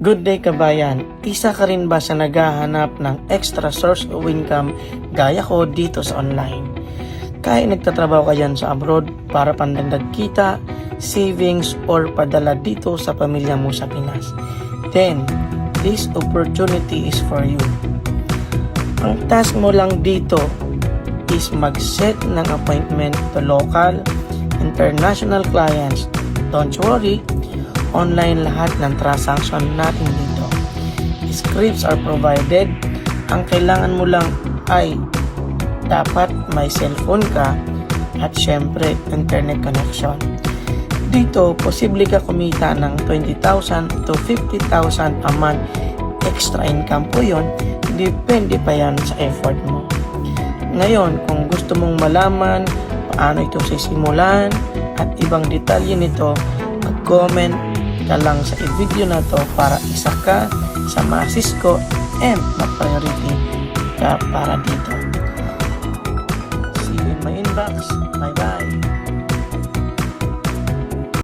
Good day kabayan, isa ka rin ba sa naghahanap ng extra source of income gaya ko dito sa online? Kahit nagtatrabaho ka dyan sa abroad para pandagdag kita, savings, or padala dito sa pamilya mo sa Pinas, then this opportunity is for you. Ang task mo lang dito is mag-set ng appointment to local, international clients. Don't worry, online lahat ng transaction natin dito. Scripts are provided. Ang kailangan mo lang ay dapat may cellphone ka at syempre internet connection. Dito, posible ka kumita ng 20,000 to 50,000 a month. Extra income po yun. Depende pa yan sa effort mo. Ngayon, kung gusto mong malaman paano ito sisimulan at ibang detalye nito, mag-comment ka lang sa video na to para isa ka sa ma-assist ko and ma-priority ka para dito. See you in my inbox. Bye bye.